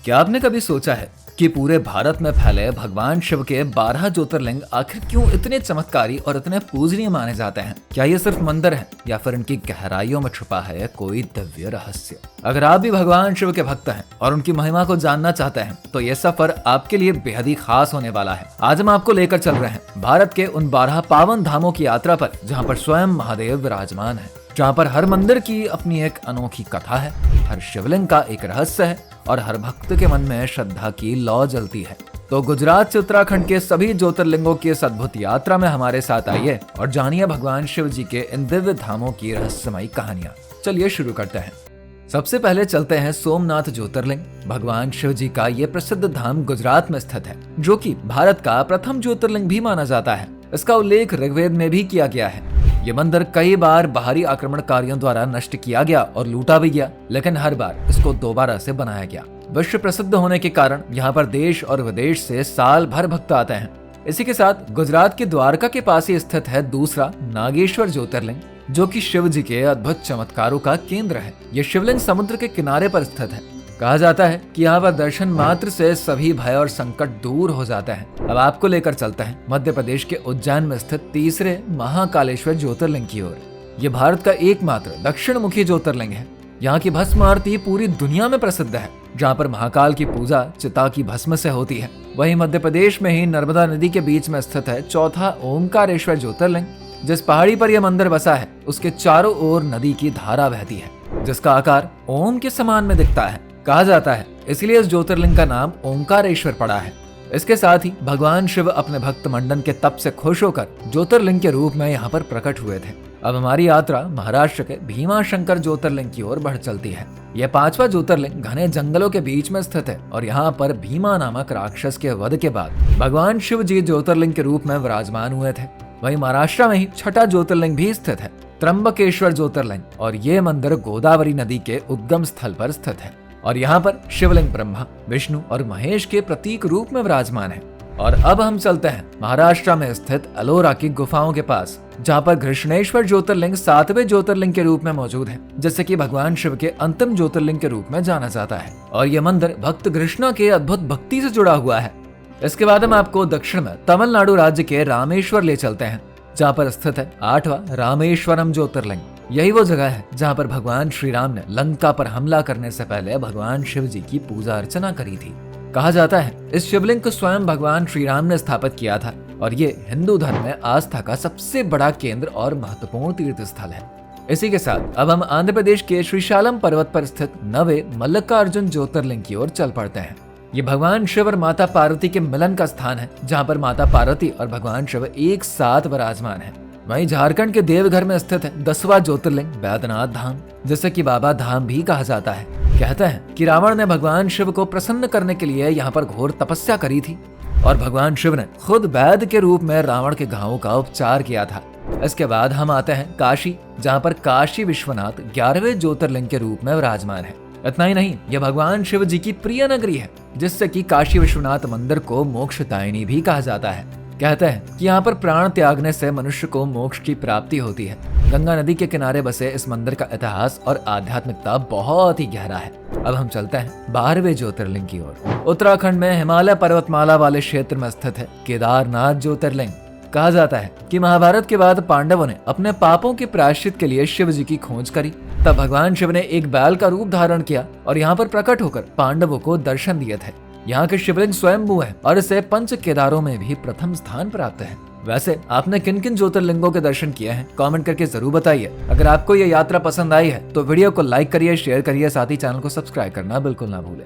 क्या आपने कभी सोचा है कि पूरे भारत में फैले भगवान शिव के 12 ज्योतिर्लिंग आखिर क्यों इतने चमत्कारी और इतने पूजनीय माने जाते हैं? क्या ये सिर्फ मंदिर है या फिर इनकी गहराइयों में छुपा है कोई दिव्य रहस्य? अगर आप भी भगवान शिव के भक्त हैं और उनकी महिमा को जानना चाहते हैं तो ये सफर आपके लिए बेहद ही खास होने वाला है। आज हम आपको लेकर चल रहे हैं भारत के उन 12 पावन धामों की यात्रा पर जहाँ पर स्वयं महादेव विराजमान है, जहाँ पर हर मंदिर की अपनी एक अनोखी कथा है, हर शिवलिंग का एक रहस्य है और हर भक्त के मन में श्रद्धा की लौ जलती है। तो गुजरात से उत्तराखंड के सभी ज्योतिर्लिंगों की इस अद्भुत यात्रा में हमारे साथ आइए और जानिए भगवान शिव जी के इन दिव्य धामों की रहस्यमयी कहानियां। चलिए शुरू करते हैं। सबसे पहले चलते हैं सोमनाथ ज्योतिर्लिंग। भगवान शिव जी का ये प्रसिद्ध धाम गुजरात में स्थित है, जो कि भारत का प्रथम ज्योतिर्लिंग भी माना जाता है। इसका उल्लेख ऋग्वेद में भी किया गया है। ये मंदिर कई बार बाहरी आक्रमणकारियों द्वारा नष्ट किया गया और लूटा भी गया, लेकिन हर बार इसको दोबारा से बनाया गया। विश्व प्रसिद्ध होने के कारण यहाँ पर देश और विदेश से साल भर भक्त आते हैं। इसी के साथ गुजरात के द्वारका के पास ही स्थित है दूसरा नागेश्वर ज्योतिर्लिंग, जो कि शिव जी के अद्भुत चमत्कारों का केंद्र है। ये शिवलिंग समुद्र के किनारे पर स्थित है। कहा जाता है कि यहाँ पर दर्शन मात्र से सभी भय और संकट दूर हो जाते हैं। अब आपको लेकर चलते हैं मध्य प्रदेश के उज्जैन में स्थित तीसरे महाकालेश्वर ज्योतिर्लिंग की ओर। ये भारत का एकमात्र दक्षिण मुखी ज्योतिर्लिंग है। यहाँ की भस्म आरती पूरी दुनिया में प्रसिद्ध है, जहाँ पर महाकाल की पूजा चिता की भस्म से होती है। वहीं मध्य प्रदेश में ही नर्मदा नदी के बीच में स्थित है चौथा ओमकारेश्वर ज्योतिर्लिंग। जिस पहाड़ी पर यह मंदिर बसा है उसके चारों ओर नदी की धारा बहती है, जिसका आकार ओम के समान में दिखता है। कहा जाता है इसलिए इस ज्योतिर्लिंग का नाम ओमकारेश्वर पड़ा है। इसके साथ ही भगवान शिव अपने भक्त मंडन के तप से खुश होकर ज्योतिर्लिंग के रूप में यहाँ पर प्रकट हुए थे। अब हमारी यात्रा महाराष्ट्र के भीमाशंकर ज्योतिर्लिंग की ओर बढ़ चलती है। यह पांचवा ज्योतिर्लिंग घने जंगलों के बीच में स्थित है और यहाँ पर भीमा नामक राक्षस के वध के बाद भगवान शिव जी ज्योतिर्लिंग के रूप में विराजमान हुए थे। वहीं महाराष्ट्र में ही छठा ज्योतिर्लिंग भी स्थित है, त्र्यंबकेश्वर ज्योतिर्लिंग, और ये मंदिर गोदावरी नदी के उद्गम स्थल पर स्थित है और यहाँ पर शिवलिंग ब्रह्मा, विष्णु और महेश के प्रतीक रूप में विराजमान है। और अब हम चलते हैं महाराष्ट्र में स्थित अलोरा की गुफाओं के पास, जहाँ पर घृष्णेश्वर ज्योतिर्लिंग सातवें ज्योतिर्लिंग के रूप में मौजूद है, जिससे कि भगवान शिव के अंतिम ज्योतिर्लिंग के रूप में जाना जाता है। और यह मंदिर भक्त कृष्णा के अद्भुत भक्ति से जुड़ा हुआ है। इसके बाद हम आपको दक्षिण में तमिलनाडु राज्य के रामेश्वर ले चलते हैं, जहाँ पर स्थित है आठवां रामेश्वरम ज्योतिर्लिंग। यही वो जगह है जहाँ पर भगवान श्री राम ने लंका पर हमला करने से पहले भगवान शिव जी की पूजा अर्चना करी थी। कहा जाता है इस शिवलिंग को स्वयं भगवान श्री राम ने स्थापित किया था और ये हिंदू धर्म में आस्था का सबसे बड़ा केंद्र और महत्वपूर्ण तीर्थ स्थल है। इसी के साथ अब हम आंध्र प्रदेश के श्रीशालम पर्वत पर स्थित नवे मल्लिकार्जुन ज्योतिर्लिंग की ओर चल पड़ते हैं। ये भगवान शिव और माता पार्वती के मिलन का स्थान है, जहाँ पर माता पार्वती और भगवान शिव एक साथ विराजमान है। वहीं झारखंड के देवघर में स्थित है 10वां ज्योतिर्लिंग बैद्यनाथ धाम, जिसे कि बाबा धाम भी कहा जाता है। कहते हैं कि रावण ने भगवान शिव को प्रसन्न करने के लिए यहाँ पर घोर तपस्या करी थी और भगवान शिव ने खुद वैद्य के रूप में रावण के घावों का उपचार किया था। इसके बाद हम आते हैं काशी, जहाँ पर काशी विश्वनाथ 11वें ज्योतिर्लिंग के रूप में विराजमान है। इतना ही नहीं, यह भगवान शिव जी की प्रिय नगरी है, जिससे कि काशी विश्वनाथ मंदिर को मोक्षदायिनी भी कहा जाता है। कहते हैं कि यहाँ पर प्राण त्यागने से मनुष्य को मोक्ष की प्राप्ति होती है। गंगा नदी के किनारे बसे इस मंदिर का इतिहास और आध्यात्मिकता बहुत ही गहरा है। अब हम चलते हैं 12वें ज्योतिर्लिंग की ओर। उत्तराखंड में हिमालय पर्वतमाला वाले क्षेत्र में स्थित है केदारनाथ ज्योतिर्लिंग। कहा जाता है कि महाभारत के बाद पांडवों ने अपने पापों के प्रायश्चित के लिए शिव जी की खोज करी। तब भगवान शिव ने एक बैल का रूप धारण किया और यहाँ पर प्रकट होकर पांडवों को दर्शन दिए थे। यहाँ के शिवलिंग स्वयंभू है और इसे पंच केदारों में भी प्रथम स्थान प्राप्त है। वैसे आपने किन किन ज्योतिर्लिंगों के दर्शन किए हैं कमेंट करके जरूर बताइए। अगर आपको ये यात्रा पसंद आई है तो वीडियो को लाइक करिए, शेयर करिए, साथ ही चैनल को सब्सक्राइब करना बिल्कुल ना भूलें।